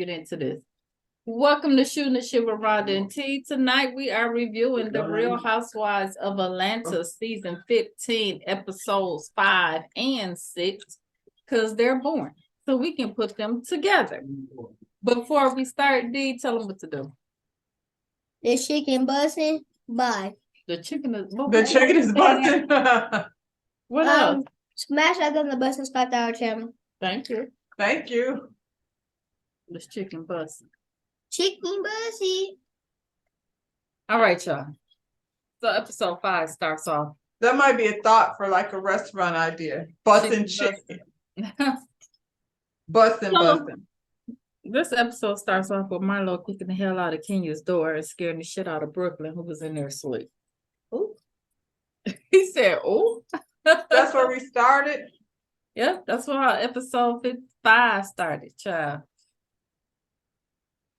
get into this. Welcome to Shooting the Shit with Rhonda and T. Tonight we are reviewing The Real Housewives of Atlanta, season 15, episodes 5 and 6, because they're born, so we can put them together. Before we start, D, tell them what to do. The chicken busting. Bye. The chicken is busting. What else? Smash like on the Busting $5 channel. Thank you. Thank you. This chicken bus. Chicken bussy. All right, y'all. So episode 5 starts off. That might be a thought for like a restaurant idea. Busting chicken. Busting. This episode starts off with Marlo kicking the hell out of Kenya's door and scaring the shit out of Brooklyn, who was in there asleep. Ooh. He said, "Ooh." That's where we started. Yeah, that's where episode 5 started, child.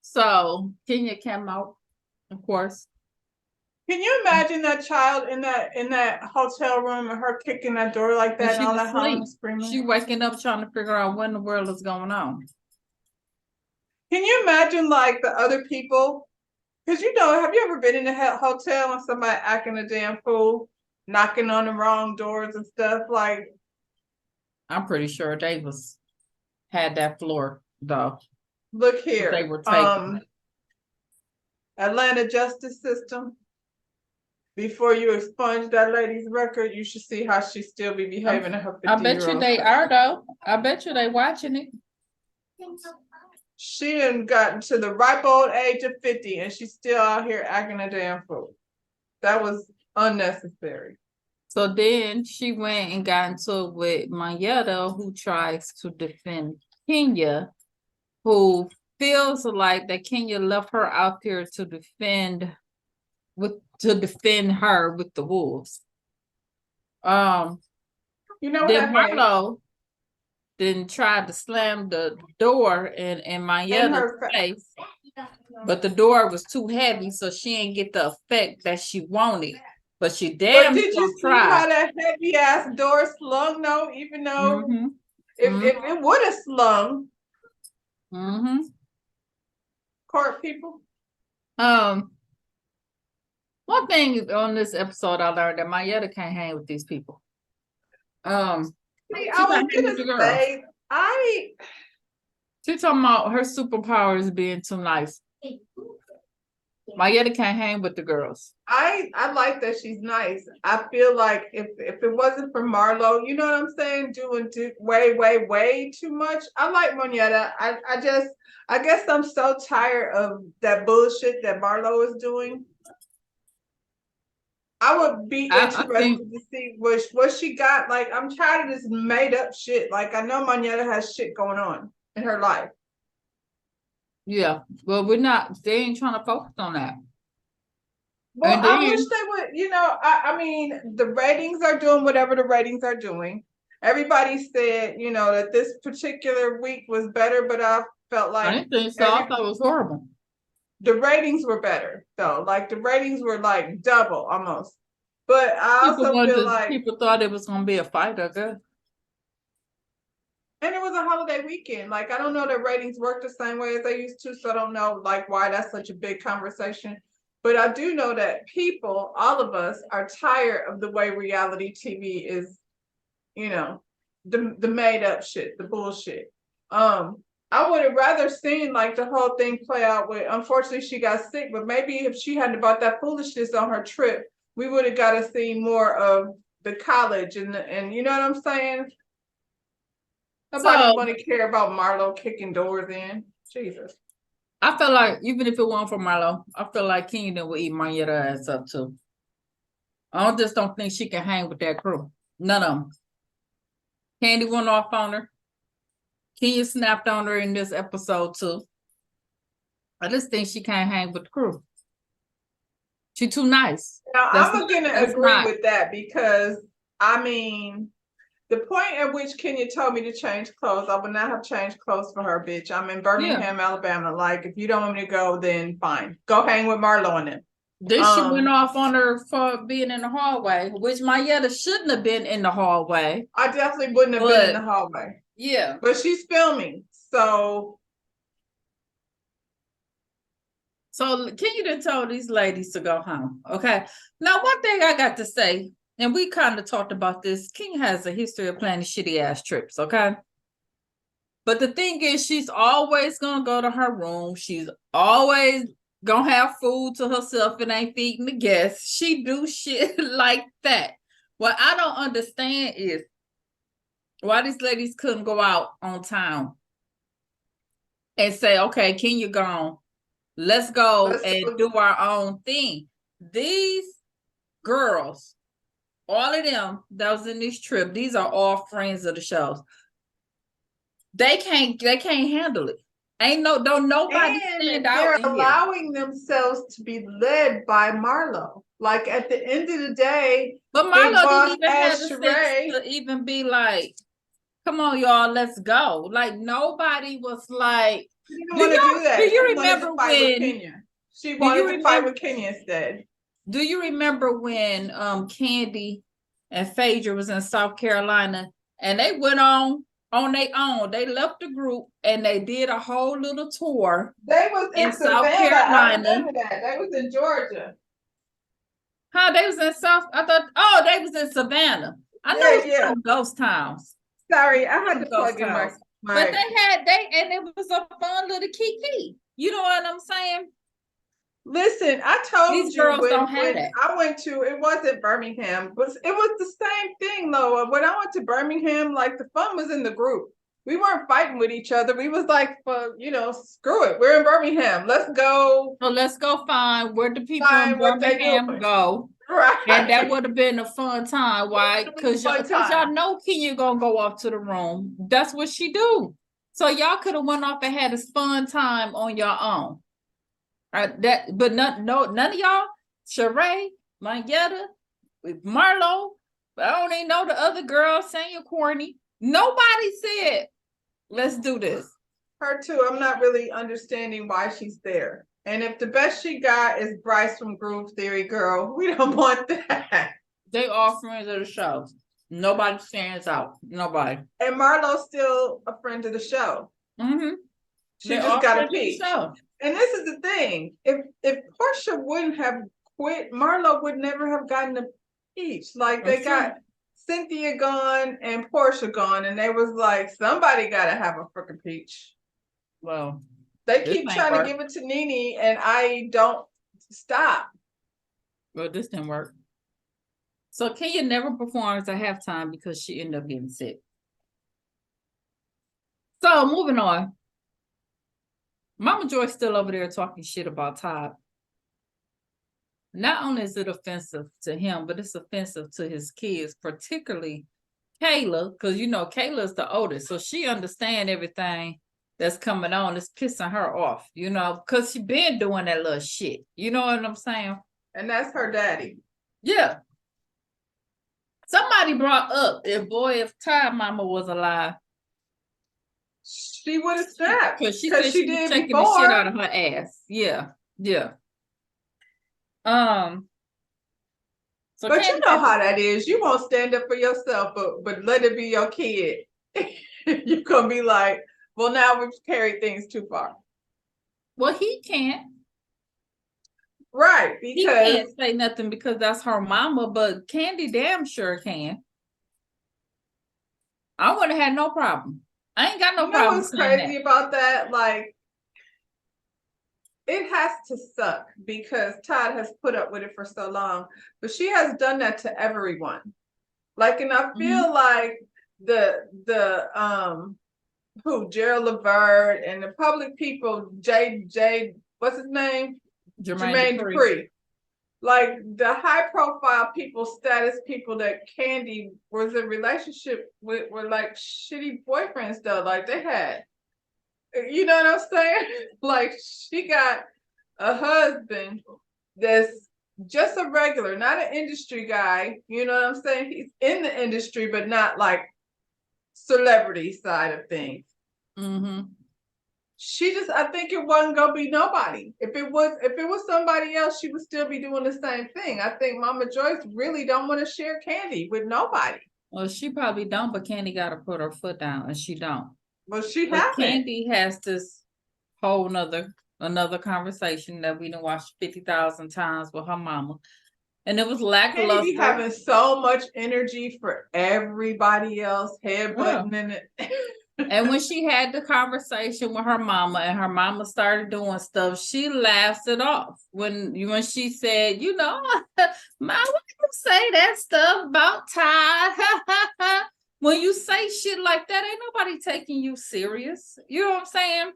So Kenya came out, of course. Can you imagine that child in that hotel room and her kicking that door like that and all that hollering and screaming? She waking up trying to figure out what in the world is going on. Can you imagine like the other people? Because have you ever been in a hotel and somebody acting a damn fool, knocking on the wrong doors and stuff? Like, I'm pretty sure Davis had that floor though. Look here, they were taking. Atlanta justice system. Before you expunge that lady's record, you should see how she still be behaving in her 50-year-old. I bet you they are though. I bet you they watching it. She done gotten to the ripe old age of 50 and she's still out here acting a damn fool. That was unnecessary. So then she went and got into it with Mayetta, who tries to defend Kenya, who feels like that Kenya left her out there to defend her with the wolves. You know what then Marlo then tried to slam the door in Mayetta's face, but the door was too heavy, so she didn't get the effect that she wanted. But she damn did you see how that heavy ass door slung though? Even though if it would have slung. Court people. One thing on this episode I learned that Mayetta can't hang with these people. She talking about her superpowers being too nice. Mayetta can't hang with the girls. I like that she's nice. I feel like if it wasn't for Marlo, you know what I'm saying, doing way too much. I like Mayetta. I guess I'm so tired of that bullshit that Marlo is doing. I would be interested to see what she got. Like, I'm tired of this made up shit. Like, I know Mayetta has shit going on in her life. Yeah, well, they ain't trying to focus on that. Well, I wish they would, I mean, the ratings are doing whatever the ratings are doing. Everybody said, that this particular week was better, but I felt like... I didn't think so. I thought it was horrible. The ratings were better, though. Like, the ratings were, like, double, almost. But I also feel like... People thought it was going to be a fight, I guess. And it was a holiday weekend. Like, I don't know that ratings work the same way as they used to, so I don't know, like, why that's such a big conversation. But I do know that people, all of us, are tired of the way reality TV is, the made-up shit, the bullshit. I would have rather seen like the whole thing play out with, unfortunately she got sick, but maybe if she hadn't bought that foolishness on her trip, we would have got to see more of the college and you know what I'm saying? Nobody want to care about Marlo kicking doors in. Jesus. I feel like even if it wasn't for Marlo, I feel like Kenya would eat Mayetta ass up too. I just don't think she can hang with that crew. None of them. Candy went off on her. Kenya snapped on her in this episode too. I just think she can't hang with the crew. She's too nice. Now, I'm going to agree with that because, I mean, the point at which Kenya told me to change clothes, I would not have changed clothes for her, bitch. I'm in Birmingham, Alabama. Like, if you don't want me to go, then fine. Go hang with Marlo and them. Then she went off on her for being in the hallway, which Mayetta shouldn't have been in the hallway. I definitely wouldn't have been in the hallway. Yeah. But she's filming, so So Kenya done told these ladies to go home. Okay. Now, one thing I got to say, and we kind of talked about this, Kenya has a history of planning shitty ass trips, okay? But the thing is, she's always gonna go to her room. She's always gonna have food to herself and ain't feeding the guests. She do shit like that. What I don't understand is why these ladies couldn't go out on time and say, okay, Kenya gone. Let's go and do our own thing. These girls, all of them that was in this trip, these are all friends of the shows. They can't handle it. Don't nobody stand out. They're allowing themselves to be led by Marlo. Like at the end of the day, but Marlo didn't even have the Sheree sense to even be like, come on, y'all, let's go. Like nobody was like, she didn't want to do that. Do you She remember when she wanted to fight with Kenya instead? Do you remember when Candy and Phaedra was in South Carolina and they went on their own? They left the group and they did a whole little tour. They was in South Savannah. Carolina. I remember that. They was in Georgia. How they was in South? I thought, they was in Savannah. I know it's ghost towns. Sorry, I had to plug in my. But and it was a fun little kiki. You know what I'm saying? Listen, I told these you girls when I went to, it wasn't Birmingham, but it was the same thing though. When I went to Birmingham, like the fun was in the group. We weren't fighting with each other. We was like, screw it. We're in Birmingham. Let's go. So let's go find where the people in Birmingham go. Right. And that would have been a fun time. Why? Because y'all know Kenya gonna go off to the room. That's what she do. So y'all could have went off and had a fun time on your own. But none of y'all, Sheree, Mayetta, Marlo, I don't even know the other girl, Sanya Corny. Nobody said, let's do this. Her too. I'm not really understanding why she's there. And if the best she got is Bryce from Groove Theory, girl, we don't want that. They all friends of the show. Nobody stands out. Nobody. And Marlo's still a friend of the show. Mm-hmm. She just got a peach. And this is the thing. If Portia wouldn't have quit, Marlo would never have gotten a peach. Like they got Cynthia gone and Portia gone, and they was like, somebody gotta have a freaking peach. Well, they keep trying to give it to Nene, and I don't stop. Well, this didn't work. So Kenya never performs at halftime because she ended up getting sick. So moving on. Mama Joy's still over there talking shit about Todd. Not only is it offensive to him, but it's offensive to his kids, particularly Kayla, because Kayla is the oldest, so she understands everything that's coming on. It's pissing her off, because she been doing that little shit. You know what I'm saying? And that's her daddy. Yeah. Somebody brought up, if Todd mama was alive, she would have snapped. Because she said she was taking the shit out of her ass. Yeah. Yeah. So but you know how that is. You won't stand up for yourself, but let it be your kid. You're gonna be like, well, now we've carried things too far. Well, he can't. Right, because he can't say nothing because that's her mama, but Candy damn sure can. I wouldn't have had no problem. I ain't got no problem. What's crazy about that? Like, it has to suck because Todd has put up with it for so long, but she has done that to everyone. Like, and I feel like Gerald Levert and the public people, what's his name? Jermaine Dupri. Like the high profile people, status people that Candy was in relationship with were like shitty boyfriends though. Like they had, you know what I'm saying? Like she got a husband that's just a regular, not an industry guy. You know what I'm saying? He's in the industry, but not like celebrity side of things. Mm-hmm. I think it wasn't gonna be nobody. If it was somebody else, she would still be doing the same thing. I think Mama Joyce really don't want to share Candy with nobody. Well, she probably don't, but Candy got to put her foot down, and she don't. Well, she has. Candy has this whole nother Another conversation that we done watched 50,000 times with her mama. And it was Candy be lackluster. having so much energy for everybody else, headbutting in it. And when she had the conversation with her mama and her mama started doing stuff, she laughs it off. When she said, you know, Ma, why you say that stuff about Todd? When you say shit like that, ain't nobody taking you serious. You know what I'm saying?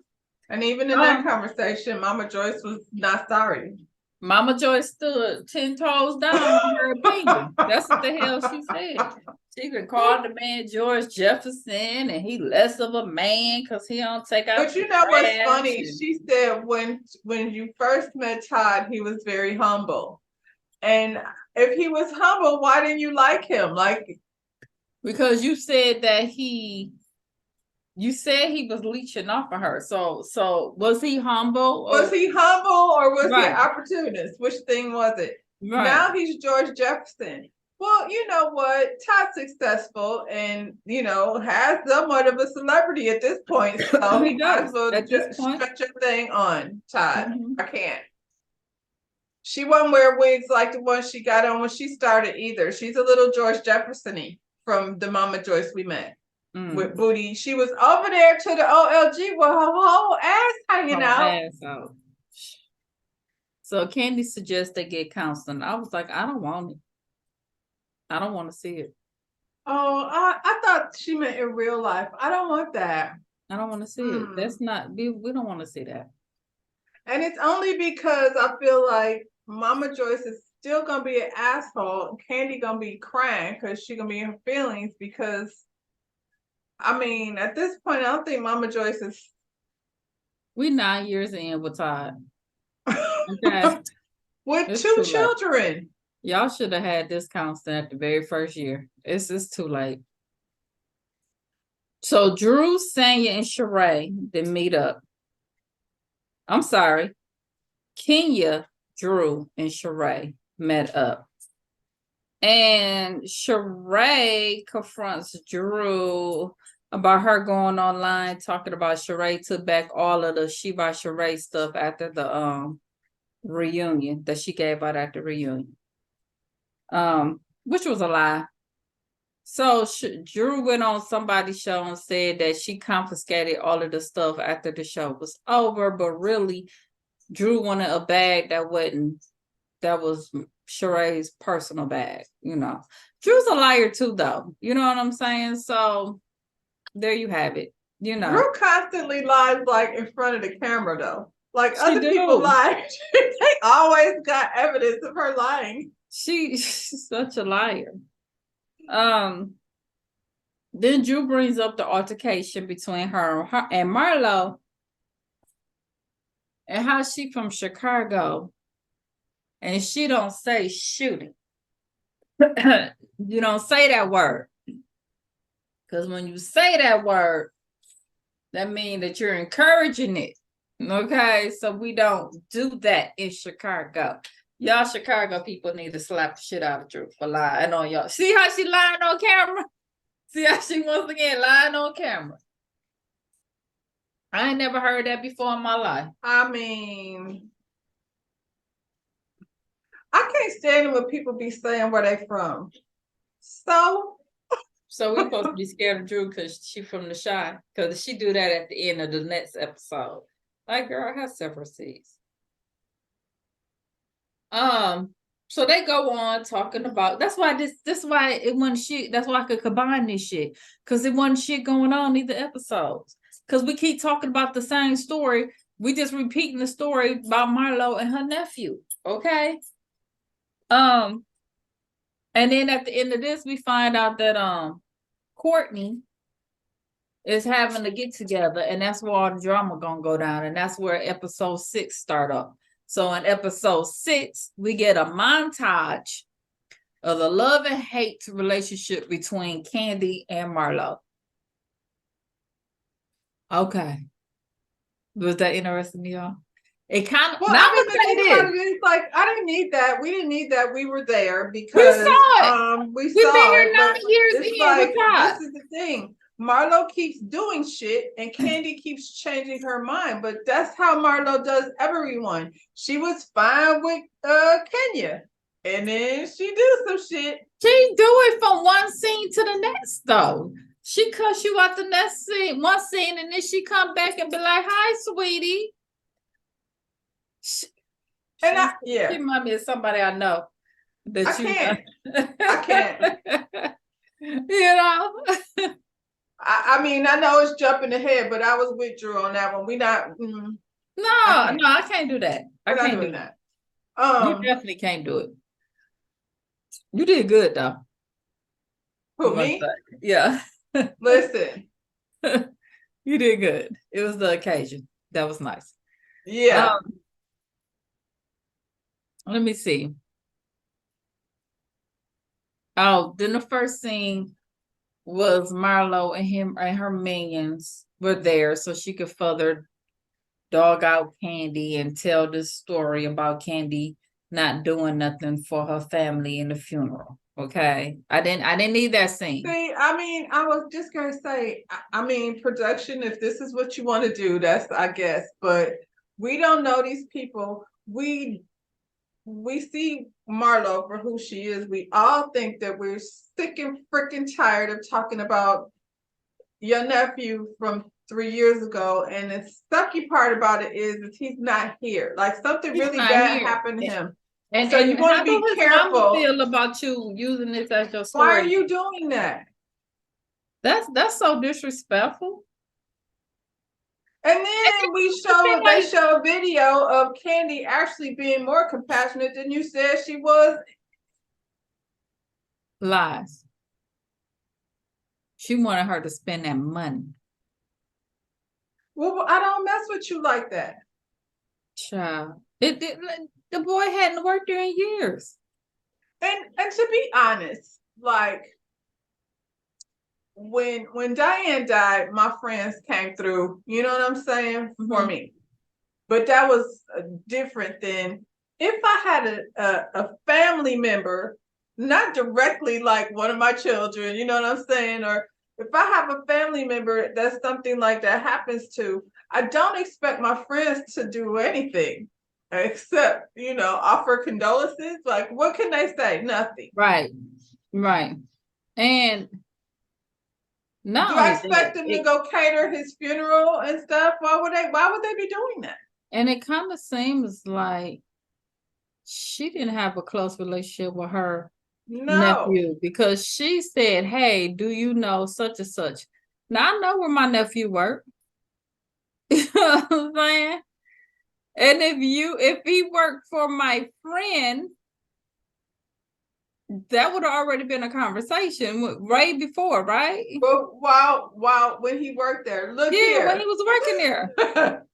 And even in that conversation, Mama Joyce was not sorry. Mama Joyce stood 10 toes down on her opinion. That's what the hell she said. She could call the man George Jefferson and he less of a man because he don't take out. But you know what's funny? She said when you first met Todd, he was very humble. And if he was humble, why didn't you like him? Because you said that you said he was leeching off of her. So was he humble? Was he humble or was Right. he an opportunist? Which thing was it? Right. Now he's George Jefferson. Well, you know what? Todd's successful and, you know, has somewhat of a celebrity at this point. So he might as well just stretch your thing on, Todd. Mhm. I can't. She won't wear wigs like the one she got on when she started either. She's a little George Jefferson-y from the Mama Joyce we met. With booty. She was over there to the OLG with her whole ass hanging out. So Candy suggests they get counseling. I was like, I don't want it. I don't want to see it. Oh, I thought she meant in real life. I don't want that. I don't want to see it. That's not, we don't want to see that. And it's only because I feel like Mama Joyce is still going to be an asshole and Candy going to be crying because she's going to be in her feelings because, I mean, at this point, I don't think Mama Joyce is. We 9 years in with Todd. Okay. With it's 2 children. Late. Y'all should have had this counseling at the very first year. It's too late. So Drew, Sanya, and Sheree then meet up. I'm sorry. Kenya, Drew, and Sheree met up. And Sheree confronts Drew about her going online talking about Sheree took back all of the She by Sheree stuff after the reunion that she gave out at the reunion. Which was a lie. So Drew went on somebody's show and said that she confiscated all of the stuff after the show was over, but really Drew wanted a bag that was Sheree's personal bag, you know. Drew's a liar too, though. You know what I'm saying? So there you have it. You know. Drew constantly lies like in front of the camera though. Like other people lie. They always got evidence of her lying. She's such a liar. Then Drew brings up the altercation between her and Marlo and how she from Chicago and she don't say shooting. You don't say that word. Because when you say that word, that means that you're encouraging it. Okay, so we don't do that in Chicago. Y'all Chicago people need to slap the shit out of Drew for lying on y'all. See how she lying on camera? See how she once again lying on camera? I ain't never heard that before in my life. I mean, I can't stand it when people be saying where they from. So we're supposed to be scared of Drew because she from the Chi. Because she do that at the end of the next episode. Like, girl, I have several C's. So they go on talking about that's why it wasn't shit. That's why I could combine this shit. Cause it wasn't shit going on either episodes. Cause we keep talking about the same story. We just repeating the story about Marlo and her nephew. Okay. And then at the end of this, we find out that Courtney is having to get together, and that's where all the drama gonna go down, and that's where episode 6 start up. So in episode 6, we get a montage of the love and hate relationship between Candy and Marlo. Okay. Was that interesting to y'all? It kind of, well, it's like I didn't need that. We didn't need that. We were there because we saw it. We saw been here it. 9 years in. Like, this is the thing. Marlo keeps doing shit and Candy keeps changing her mind. But that's how Marlo does everyone. She was fine with Kenya. And then she do some shit. She do it from one scene to the next though. She cuss you out the next scene, one scene, and then she come back and be like, "Hi, sweetie." And She remind me of somebody I know that I can't. I can't. You know. I mean, I know it's jumping ahead, but I was with Drew on that one. We not. No, I can't do that. I We're not can't do doing that. that. You definitely can't do it. You did good though. Who, me? Yeah. Listen. You did good. It was the occasion. That was nice. Yeah. Let me see. Oh, then the first scene was Marlo and him and her minions were there so she could further dog out Candy and tell this story about Candy not doing nothing for her family in the funeral. Okay. I didn't need that scene. See, I mean, I was just gonna say, I mean, production, if this is what you want to do, that's I guess, but we don't know these people. We see Marlo for who she is. We all think that we're sick and freaking tired of talking about your nephew from 3 years ago. And the sucky part about it is that he's not here. Like something He's really not bad here. happened to him. And so you want to be how does his careful. mama feel about you using this as your story? Why are you doing that? That's so disrespectful. And then they show a video of Candy actually being more compassionate than you said she was. Lies. She wanted her to spend that money. Well, I don't mess with you like that. Child. The boy hadn't worked there in years. And to be honest, like when Diane died, my friends came through, you know what I'm saying, for me. But that was different than if I had a family member, not directly like one of my children, you know what I'm saying? Or if I have a family member that something like that happens to, I don't expect my friends to do anything except, you know, offer condolences. Like, what can they say? Nothing. Right. And do I expect them to go cater his funeral and stuff? Why would they be doing that? And it kind of seems like she didn't have a close relationship with her nephew because she said, "Hey, do you know such and such?" Now I know where my nephew worked. You know what I'm saying? And if he worked for my friend, that would have already been a conversation right before, right? But while when he worked there, look here. When he was working there.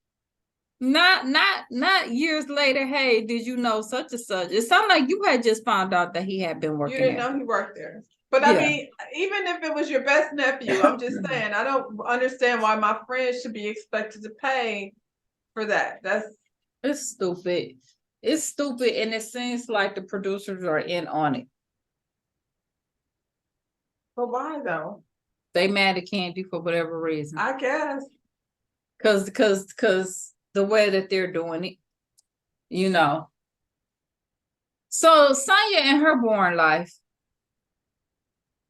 Not years later, hey, did you know such and such? It sounded like you had just found out that he had been working there. You didn't know he worked there. But I mean, even if it was your best nephew, I'm just saying, I don't understand why my friends should be expected to pay for that. It's stupid. It's stupid, and it seems like the producers are in on it. But why though? They mad at Candy for whatever reason. I guess. Cause the way that they're doing it, you know. So Sonya in her born life,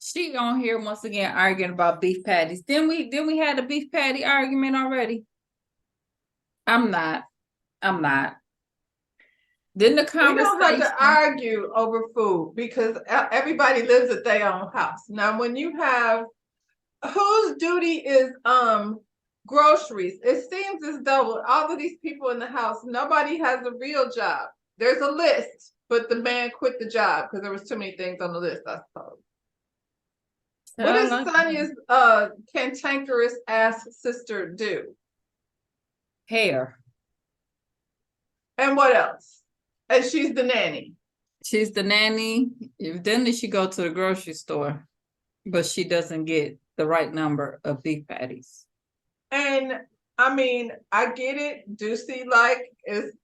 she on here once again arguing about beef patties. Then we had a beef patty argument already. I'm not. Then the conversation. We don't have to argue over food because everybody lives at their own house. Now, when you have whose duty is groceries, it seems as though with all of these people in the house, nobody has a real job. There's a list, but the man quit the job because there was too many things on the list, I suppose. What does Sonya's cantankerous ass sister do? Hair. And what else? And she's the nanny. She's the nanny. Then she go to the grocery store, but she doesn't get the right number of beef patties. And I mean, I get it. Ducey like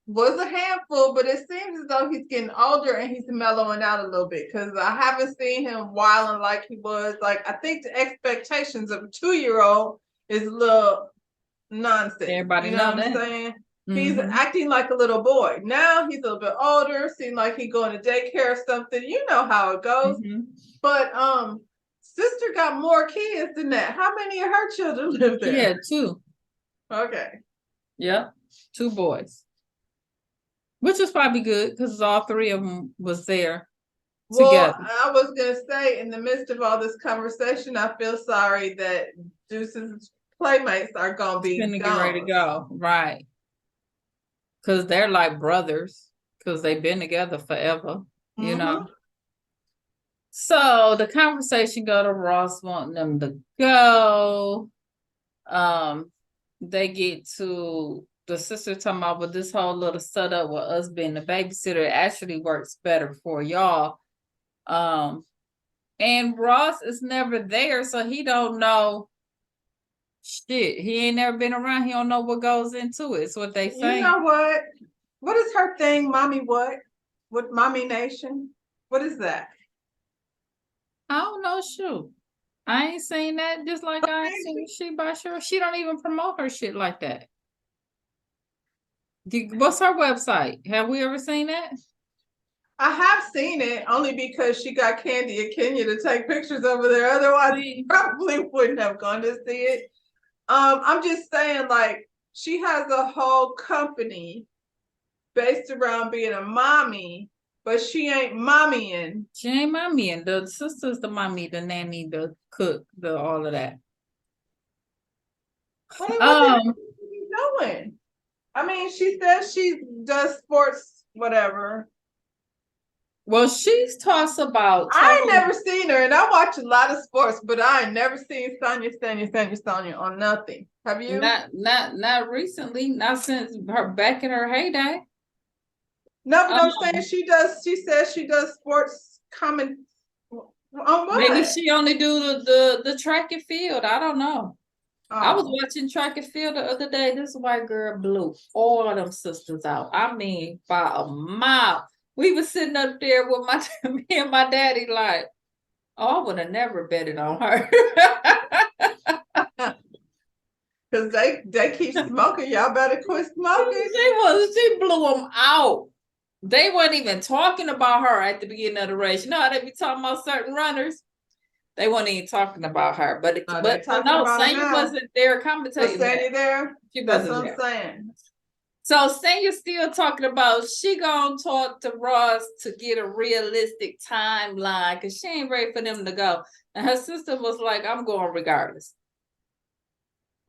was a handful, but it seems as though he's getting older and he's mellowing out a little bit because I haven't seen him wilding like he was. Like I think the expectations of a 2-year-old is a little nonsense. Everybody You know know what I'm that. saying? He's Mhm. acting like a little boy. Now he's a little bit older, seems like he's going to daycare or something. You know how it goes. Mhm. But sister got more kids than that. How many of her children live there? Yeah, 2. Okay. Yep, 2 boys. Which is probably good because all 3 of them was there Well, together. I was gonna say, in the midst of all this conversation, I feel sorry that Deuce's playmates are gonna be Gonna get ready to gone. go, right? Because they're like brothers, because they've been together forever, you know. So the conversation go to Ross wanting them to go. They get to the sister talking about, with this whole little setup with us being the babysitter, it actually works better for y'all. And Ross is never there, so he don't know shit. He ain't never been around. He don't know what goes into it. It's what they say. You know what? What is her thing, Mommy what? What Mommy Nation? What is that? I don't know, shoot. I ain't seen that, just like I ain't seen She by Sure. She don't even promote her shit like that. What's her website? Have we ever seen that? I have seen it only because she got Candy and Kenya to take pictures over there. Otherwise, I probably wouldn't have gone to see it. I'm just saying, like, she has a whole company based around being a mommy, but she ain't mommying. She ain't mommy, and the sister's the mommy, the nanny, the cook, the all of that. What are you doing? I mean, she says she does sports, whatever. Well, she's talks about. I ain't never seen her, and I watch a lot of sports, but I ain't never seen Sonya on nothing. Have you? Not recently, not since her back in her heyday. No, but I'm saying she does. She says she does sports comment on what? Maybe she only do the track and field. I don't know. I was Oh. watching track and field the other day. This white girl blew all of them sisters out. I mean, by a mile. We was sitting up there with me and my daddy, like, oh, I would have never betted on her. Because they keep smoking. Y'all better quit smoking. She blew them out. They weren't even talking about her at the beginning of the race. You know how they be talking about certain runners? They weren't even talking about her. But no, Sanya wasn't there commentating. Was Sanya there? She That's wasn't what I'm saying. So Sanya's still talking about she gonna talk to Ross to get a realistic timeline because she ain't ready for them to go. And her sister was like, I'm going regardless.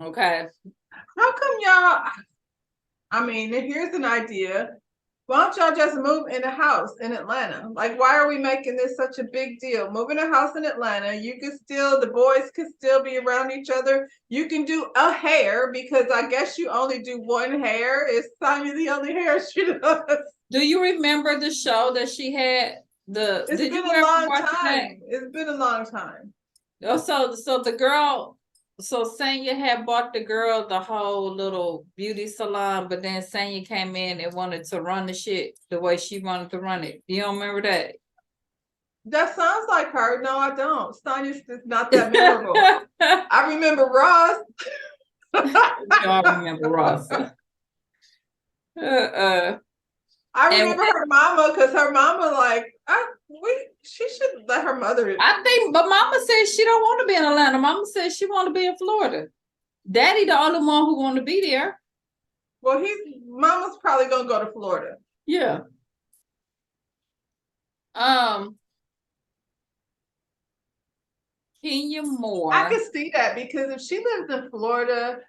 Okay. How come y'all? I mean, here's an idea. Why don't y'all just move in a house in Atlanta? Like, why are we making this such a big deal? Moving a house in Atlanta, you can still, the boys can still be around each other. You can do a hair because I guess you only do one hair. Is Sonya the only hair she does? Do you remember the show that she had? It's been a long time. It's been a long time. Oh, so the girl, so Sanya had bought the girl the whole little beauty salon, but then Sanya came in and wanted to run the shit the way she wanted to run it. You don't remember that? That sounds like her. No, I don't. Sonya's just not that memorable. I remember Ross. Y'all remember Ross. I remember her mama because her mama like she should let her mother. I think, but Mama says she don't want to be in Atlanta. Mama says she want to be in Florida. Daddy the only one who want to be there. Well, Mama's probably gonna go to Florida. Yeah. Kenya Moore. I could see that because if she lives in Florida,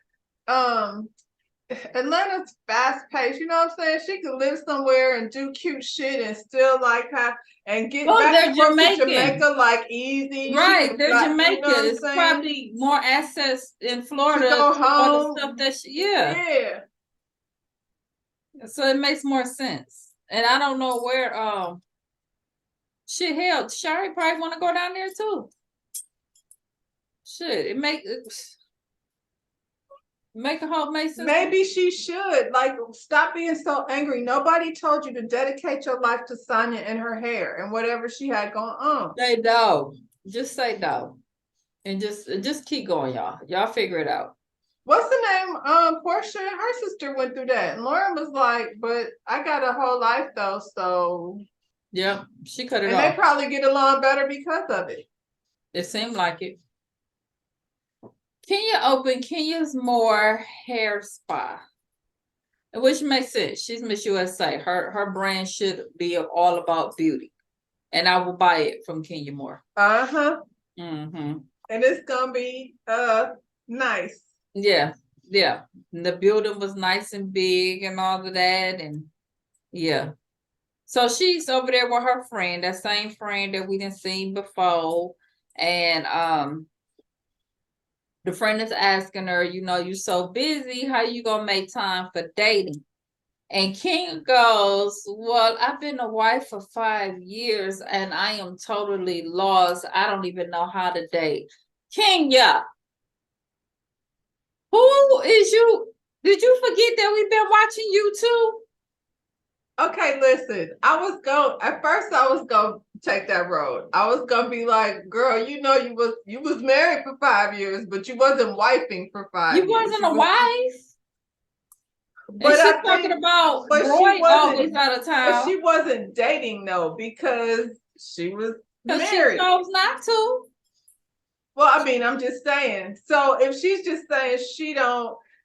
Atlanta's fast paced. You know what I'm saying? She could live somewhere and do cute shit and still like her and get back and forth to Jamaica like easy. Right, they're Jamaica. You know it's probably more access in Florida to go home. The stuff that yeah. So it makes more sense. And I don't know where shit hell, Shari probably want to go down there too. Shit, it make Make a whole May sister. Maybe she should. Like, stop being so angry. Nobody told you to dedicate your life to Sonya and her hair and whatever she had going on. Say no. Just say no. And just keep going, y'all. Y'all figure it out. What's the name? Portia and her sister went through that. And Lauren was like, but I got a whole life though, so. Yeah, she cut it And off. they probably get along better because of it. It seemed like it. Kenya opened Kenya's More Hair Spa, which makes sense. She's Miss USA. Her brand should be all about beauty, and I will buy it from Kenya Moore. Uh-huh. Mm-hmm. And it's gonna be nice. Yeah. And the building was nice and big and all of that, and yeah. So she's over there with her friend, that same friend that we didn't seen before, and the friend is asking her, you're so busy, how you gonna make time for dating? And Kenya goes, well, I've been a wife for 5 years and I am totally lost. I don't even know how to date. Kenya, who is you? Did you forget that we've been watching you too? Okay, listen. At first I was gonna take that road. I was gonna be like, girl, you was married for 5 years, but you wasn't wifing for 5 years. You wasn't a wife. But and she's I talking think, about but she Roy wasn't- always out of but town. she wasn't dating though, because she was Because she married. chose not to. Well, I mean, I'm just saying. So if she's just saying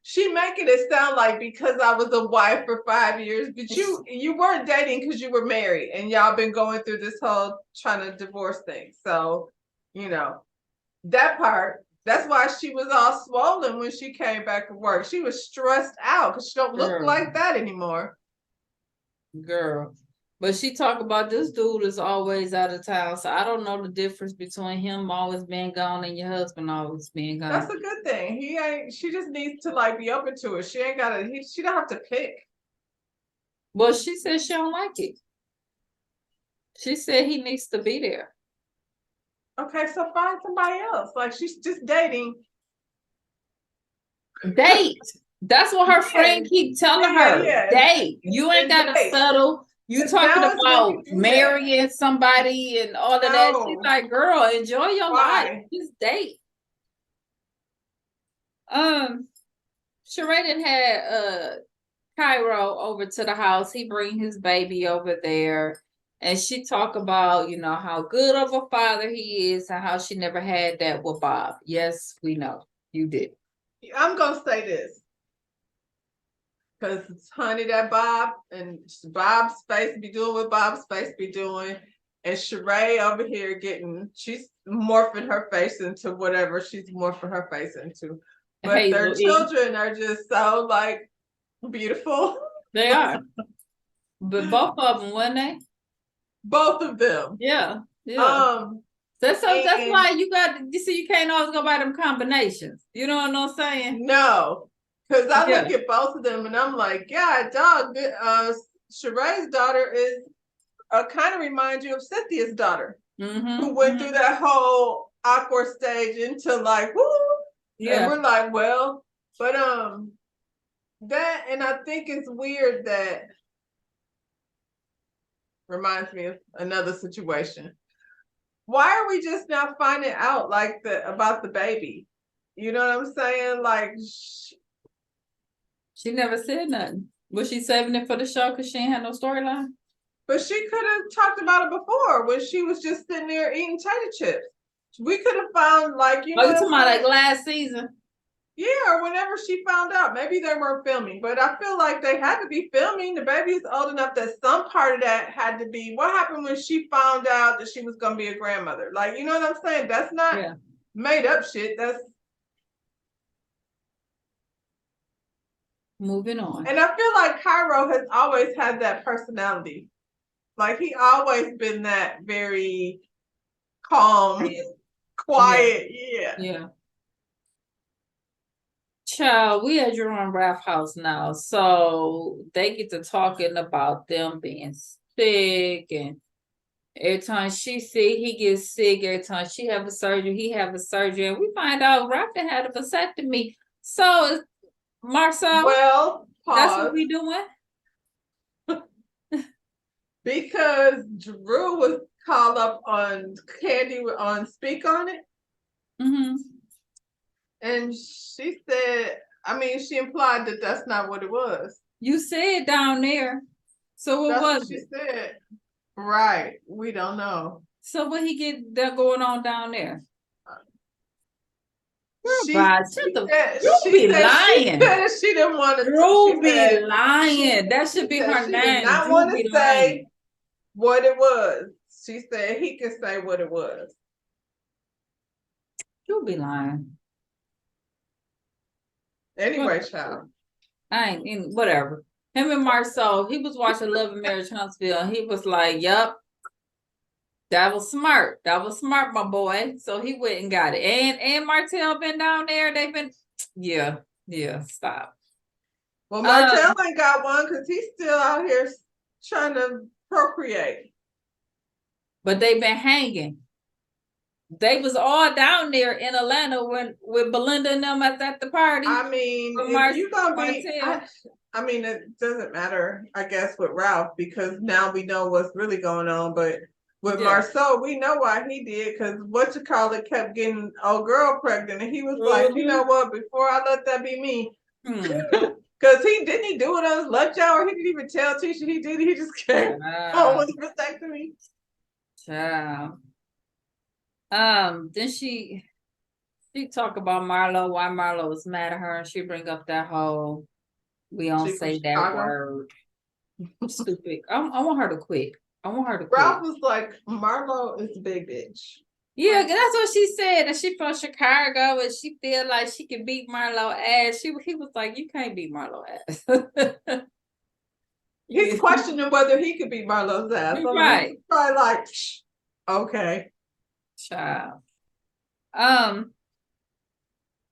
she making it sound like because I was a wife for 5 years, but you weren't dating because you were married and y'all been going through this whole trying to divorce thing. So, that part, that's why she was all swollen when she came back to work. She was stressed out because she don't look Girl. like that anymore. Girl. But she talk about this dude is always out of town. So I don't know the difference between him always being gone and your husband always being gone. That's a good thing. She just needs to be open to it. She don't have to pick. Well, she said she don't like it. She said he needs to be there. Okay, so find somebody else. Like, she's just dating. Date. That's what her friend keep telling her. Yeah. Date. You ain't got to Date. settle. You But talking now it's when about you do that. marrying somebody and all of that. No. She's like, girl, enjoy your Why? life. Just date. Sheraden had Cairo over to the house. He bring his baby over there. And she talk about, how good of a father he is and how she never had that with Bob. Yes, we know. You did. I'm gonna say this. Because it's honey that Bob and Bob's face be doing what Bob's face be doing. And Sheree over here she's morphing her face into whatever she's morphing her face into. But their children are just so beautiful. They are. But both of them, weren't they? Both of them. Yeah. That's and- why you can't always go by them combinations. You know what I'm saying? No. Because I look at both of them and I'm like, yeah, dog. Sheree's daughter is kind of reminds you of Cynthia's daughter, who went through that whole awkward stage into woo. Yeah. And we're like, well, but that, and I think it's weird that reminds me of another situation. Why are we just now finding out about the baby? You know what I'm saying? She never said nothing. Was she saving it for the show because she ain't had no storyline? But she could have talked about it before when she was just sitting there eating tater chips. We could have found you talking about last season? Yeah, or whenever she found out. Maybe they weren't filming, but I feel like they had to be filming. The baby is old enough that some part of that had to be. What happened when she found out that she was going to be a grandmother? You know what I'm saying? That's not made up shit. That's moving on. And I feel like Cairo has always had that personality. He always been that very calm, quiet. Yeah. Child, we at Jerome Raff house now, so they get to talking about them being sick, and every time she sick, he gets sick. Every time she have a surgery, he have a surgery, and we find out Raff had a vasectomy. So Marcel, Well, that's what pause. we doing? Because Drew was called up on Candy on Speak On It. Mm-hmm. And she said, I mean, she implied that that's not what it was. You said down there. So what That's what was she it? said. Right. We don't know. So what he get that going on down there? She Goodbye. Shut the said You she be said lying. she didn't want to. Drew She be said lying. That should she be said her she did name. not Drew want be to lying. say what it was. She said he can say what it was. Drew be lying. Anyway, child. I ain't in whatever. Him and Marcel, he was watching Love and Marriage Huntsville, and he was like, "Yup, that was smart. That was smart, my boy." So he went and got it. And Martell been down there. They've been, yeah. Stop. Well, Martell ain't got one because he's still out here trying to procreate. But they've been hanging. They was all down there in Atlanta with Belinda and them at the party. I mean, if you're gonna be, I mean, it doesn't matter, I guess, with Ralph because now we know what's really going on. But with Marcel, we know why he did because what you call it kept getting old girl pregnant, and he was like, you know what? Before I let that be me, because he do it on his lunch hour. He didn't even tell Tisha he did. He just came home with a vasectomy. Child. Then she talk about Marlo, why Marlo was mad at her, and she bring up that whole we don't say that word. Stupid. I want her to quit. Ralph was like, Marlo is a big bitch. Yeah, that's what she said. And she from Chicago and she feel like she can beat Marlo ass. He was like, you can't beat Marlo ass. He's questioning whether he could beat Marlo's ass. Right. Probably like, okay. Child.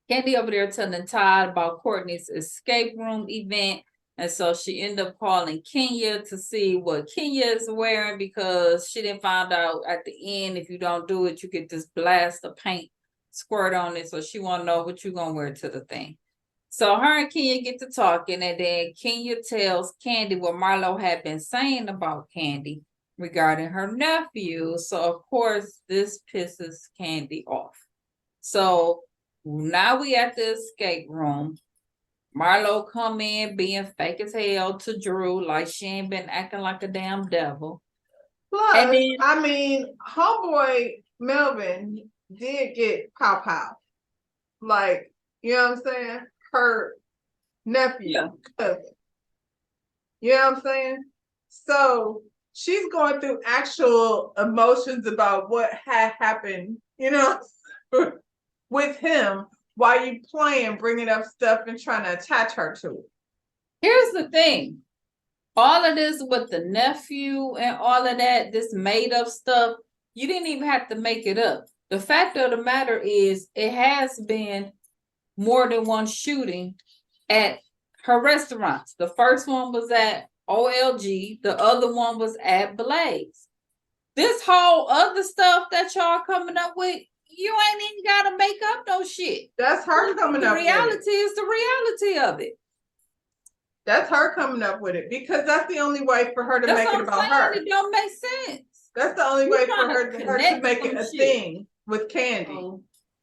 Candy over there telling Todd about Courtney's escape room event. And so she ended up calling Kenya to see what Kenya is wearing because she didn't find out at the end, if you don't do it, you get this blast of paint squirt on it. So she want to know what you going to wear to the thing. So her and Kenya get to talking, and then Kenya tells Candy what Marlo had been saying about Candy regarding her nephew. So, of course, this pisses Candy off. So now we at the escape room. Marlo come in being fake as hell to Drew, like she ain't been acting like a damn devil. Plus, I mean, homeboy Melvin did get pow. Like, you know what I'm saying? Her nephew, cousin. You know what I'm saying? So she's going through actual emotions about what had happened, you know, with him while you playing, bringing up stuff and trying to attach her to it. Here's the thing. All of this with the nephew and all of that, this made up stuff, you didn't even have to make it up. The fact of the matter is it has been more than one shooting at her restaurants. The first one was at OLG. The other one was at Blaze. This whole other stuff that y'all coming up with, you ain't even got to make up no shit. That's her coming up with it. The reality is the reality of it. That's her coming up with it because that's the only way for her to make it about her. It don't make sense. That's the only way for her to make it a thing with Candy.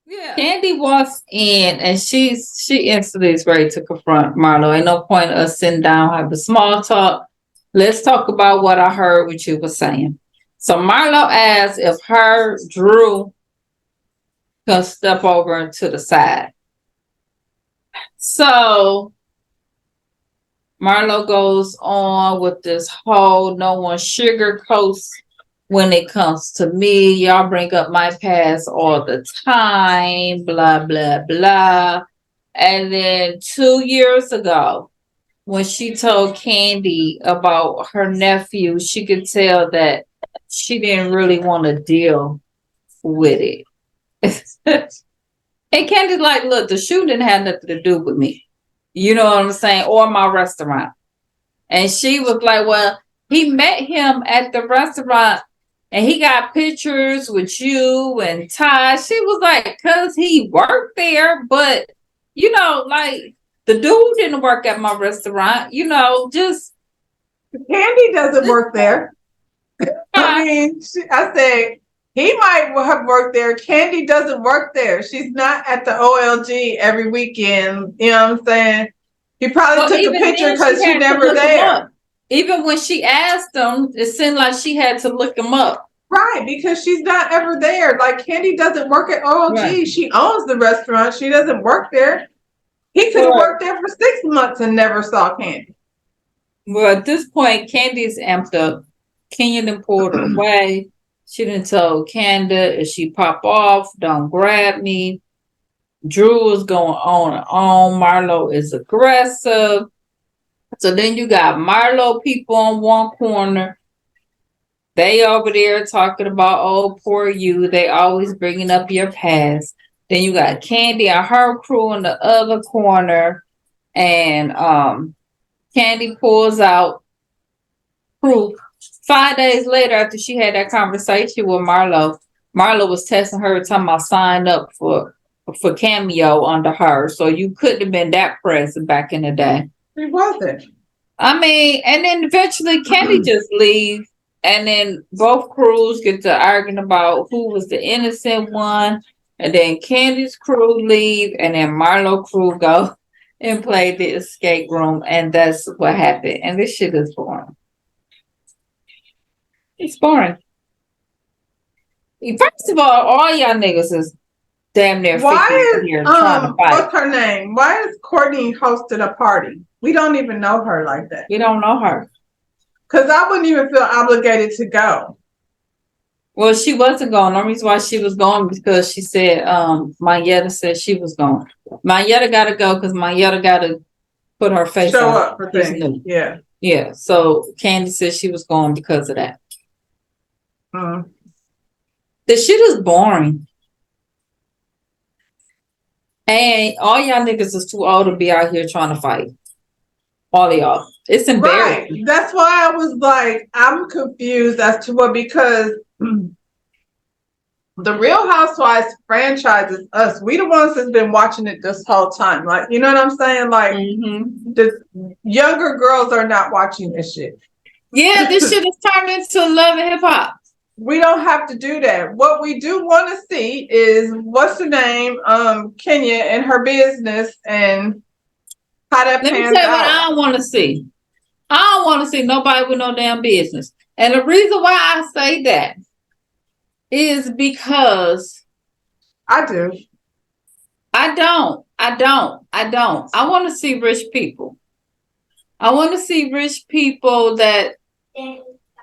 Yeah. Candy walks in and she instantly is ready to confront Marlo. Ain't no point of us sitting down, having small talk. Let's talk about what I heard what you were saying. So Marlo asked if Drew can step over to the side. So Marlo goes on with this whole no one sugarcoats when it comes to me. Y'all bring up my past all the time, blah, blah, blah. And then 2 years ago, when she told Candy about her nephew, she could tell that she didn't really want to deal with it. And Candy's like, look, the shooting didn't have nothing to do with me. You know what I'm saying? Or my restaurant. And she was like, well, he met him at the restaurant and he got pictures with you and Ty. She was like, because he worked there, but, you know, like, The dude didn't work at my restaurant. You know, just Candy doesn't work there. I mean, I say he might have worked there. Candy doesn't work there. She's not at the OLG every weekend. You know what I'm saying? He probably took a picture because she's never there. Even when she asked him, it seemed like she had to look him up. Right, because she's not ever there. Like Candy doesn't work at OLG. Right. She owns the restaurant. She doesn't work there. He could have worked there for 6 months and never saw Candy. Well, at this point, Candy's amped up. Kenyon and pulled her away. She didn't tell Candace if she pop off, don't grab me. Drew is going on and on. Marlo is aggressive. So then you got Marlo people on one corner. They over there talking about, oh, poor you. They always bringing up your past. Then you got Candy and her crew in the other corner. And Candy pulls out proof. 5 days later, after she had that conversation with Marlo, Marlo was texting her, talking about sign up for Cameo under her. So you couldn't have been that present back in the day. He wasn't. I mean, and then eventually Candy just leaves. And then both crews get to arguing about who was the innocent one. And then Candy's crew leave. And then Marlo crew go and play the escape room. And that's what happened. And this shit is boring. It's boring. First of all y'all niggas is damn near 50 here trying to fight. What's her name? Why is Courtney hosted a party? We don't even know her like that. We don't know her. Because I wouldn't even feel obligated to go. Well, she wasn't going. The reason why she was going because she said Mayetta said she was going. Mayetta got to go because Mayetta got to put her face show up for things. Yeah. Yeah. So Candy said she was going because of that. The shit is boring. And all y'all niggas is too old to be out here trying to fight. All of y'all. It's embarrassing. Right. That's why I was like, I'm confused as to what, because the Real Housewives franchise is us. We the ones that's been watching it this whole time. Like, you know what I'm saying? Like, the younger girls are not watching this shit. Yeah, this shit is turned into Love and Hip Hop. We don't have to do that. What we do want to see is, what's her name? Kenya and her business and how that pans out. Let me tell you what I don't want to see. I don't want to see nobody with no damn business. And the reason why I say that is because I do. I don't. I want to see rich people. I want to see rich people that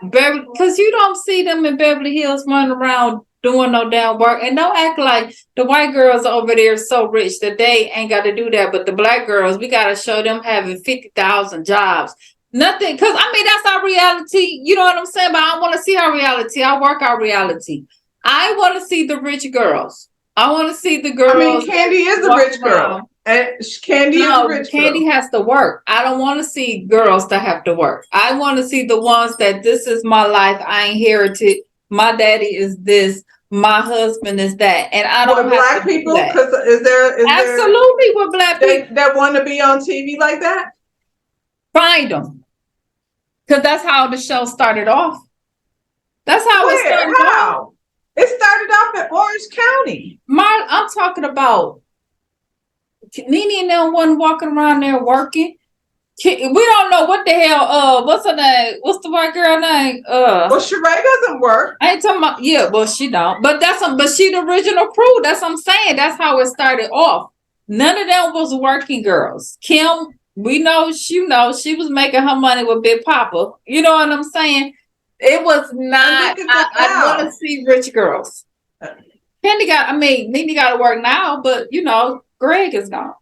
because you don't see them in Beverly Hills running around doing no damn work. And don't act like the white girls over there so rich that they ain't got to do that. But the black girls, we got to show them having 50,000 jobs. Nothing. Because, I mean, that's our reality. You know what I'm saying? But I want to see our reality. I work our reality. I want to see the rich girls. I want to see the girls. I mean, Candy is a rich girl. And Candy is a rich girl. Candy has to work. I don't want to see girls that have to work. I want to see the ones that this is my life. I inherited. My daddy is this. My husband is that. And I don't with black people? Because is there absolutely with black people that want to be on TV like that? Find them. Because that's how the show started off. That's how it started off. It started off in Orange County. I'm talking about Nene and them wasn't walking around there working. We don't know what the hell. What's her name? What's the white girl name? Well, Sheree doesn't work. I ain't talking about. Yeah, well, she don't. But but she the original crew. That's what I'm saying. That's how it started off. None of them was working girls. Kim, we know she was making her money with Big Papa. You know what I'm saying? It was not. I want to see rich girls. Nene got to work now, but you know, Greg is gone.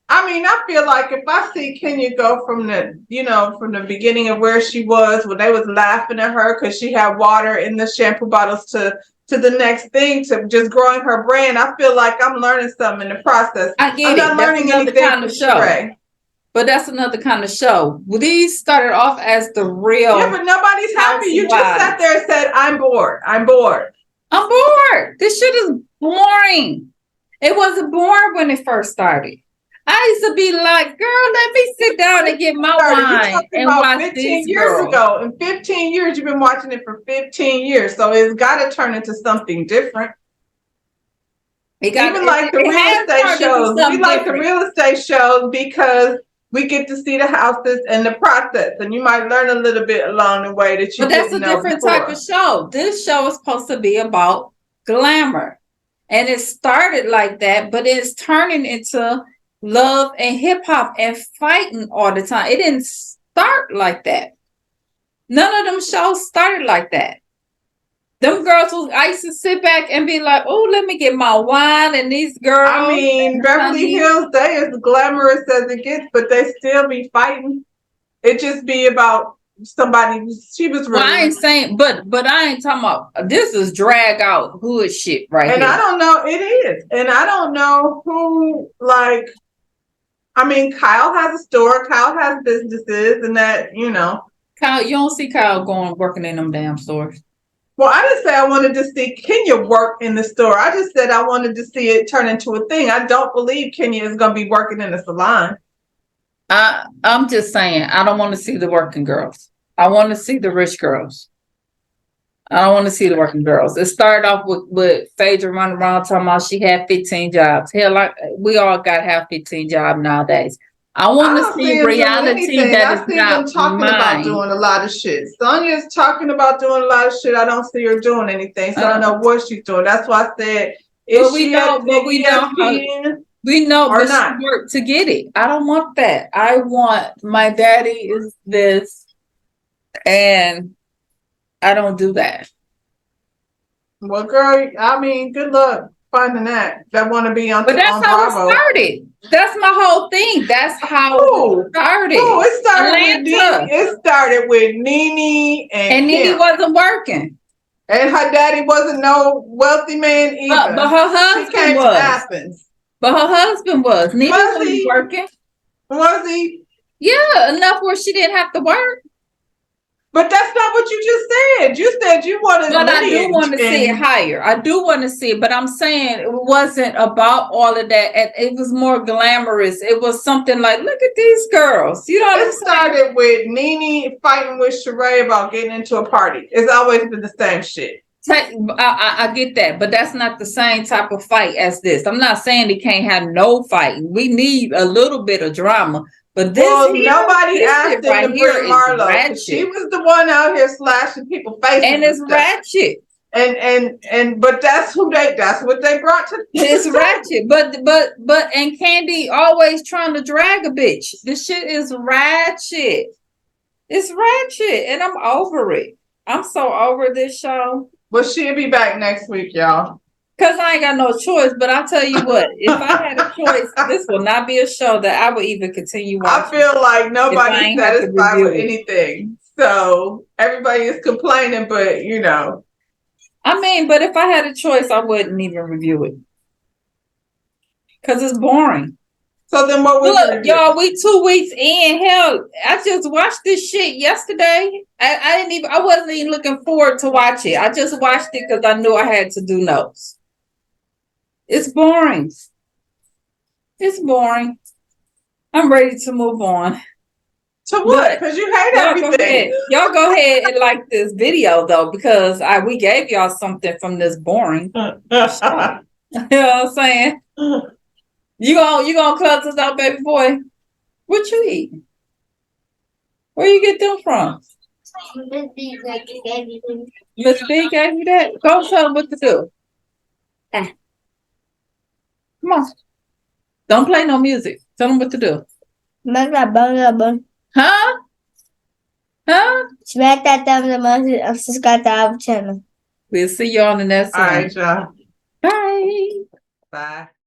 I mean, I feel like if I see Kenya go from the beginning of where she was, when they was laughing at her because she had water in the shampoo bottles to the next thing, to just growing her brand, I feel like I'm learning something in the process. I get it. I'm not learning anything kind of show. Sheree. But that's another kind of show. Well, these started off as the real. Yeah, but nobody's happy. You just sat there and said, I'm bored. This shit is boring. It wasn't boring when it first started. I used to be like, girl, let me sit down and get my 30. You're wine talking and about watch 15 these years girls. ago. In 15 years, you've been watching it for 15 years. So it's got to turn into something different. Even like the it real has estate turned into shows. We something like the different. real estate shows because we get to see the houses and the process. And you might learn a little bit along the way that you But that's a didn't know different before. type of show. This show is supposed to be about glamour. And it started like that, but it's turning into love and hip hop and fighting all the time. It didn't start like that. None of them shows started like that. Them girls I used to sit back and be like, oh, let me get my wine, and these girls. I mean, Beverly Hills, they as glamorous as it gets, but they still be fighting. It just be about somebody. She was really. Well, I ain't saying, but I ain't talking about this is drag out hood shit right and here. I don't know, it is. And I don't know who, like, I mean, Kyle has a store, Kyle has businesses, and that, you know. Kyle, you don't see Kyle going working in them damn stores. Well, I didn't say I wanted to see Kenya work in the store. I just said I wanted to see it turn into a thing. I don't believe Kenya is going to be working in a salon. I'm just saying, I don't want to see the working girls. I want to see the rich girls. I don't want to see the working girls. It started off with Phaedra running around talking about she had 15 jobs. Hell, like we all got to have 15 jobs nowadays. I want to see reality that is I see not them talking about doing a lot of shit. Sonya's talking about doing a lot of shit. I don't see her doing anything, so I don't know what she's doing. That's why I said, is she at ESPN? We know, or but not. she worked to get it. I don't want that. I want my daddy is this, and I don't do that. Well, girl, I mean, good luck finding that want to be on. But that's how Bravo. it started. That's my whole thing. That's how it started. Oh, it started Atlanta. with it started with Nene and Nene wasn't working. And her daddy wasn't no wealthy man either. But her husband she came was. To Athens. But her husband was. Nene wasn't working. Was he? Yeah, enough where she didn't have to work. But that's not what you just said. You said you wanted. But I do want to see it higher. I do want to see it. But I'm saying it wasn't about all of that. And it was more glamorous. It was something like, look at these girls. You know what I'm saying? It started with Nene fighting with Sheree about getting into a party. It's always been the same shit. I get that, but that's not the same type of fight as this. I'm not saying they can't have no fighting. We need a little bit of drama. But this nobody asked them to bring Marlo. She was the one out here slashing people's faces. And it's ratchet. And but that's what they brought to it's ratchet. But and Candy always trying to drag a bitch. This shit is ratchet. It's ratchet. And I'm over it. I'm so over this show. Well, she'll be back next week, y'all. Because I ain't got no choice, but I'll tell you what, if I had a choice, this will not be a show that I would even continue watching. I feel like nobody's satisfied with anything. So everybody is complaining, but you know. I mean, but if I had a choice, I wouldn't even review it. Because it's boring. So then what was Look, y'all, we 2 weeks in. Hell, I just watched this shit yesterday. I wasn't even looking forward to watch it. I just watched it because I knew I had to do notes. It's boring. It's boring. I'm ready to move on. To what? Because you hate everything. Y'all go ahead and like this video though, because we gave y'all something from this boring. You know what I'm saying? You gonna close us out, baby boy? What you eating? Where you get them from? Miss B gave you. Miss B gave you that? Go tell them what to do. Come on. Don't play no music. Tell them what to do. Huh? Huh? Smack that thumbs up and subscribe to our channel. We'll see y'all on the next one. All right, y'all. Bye. Bye.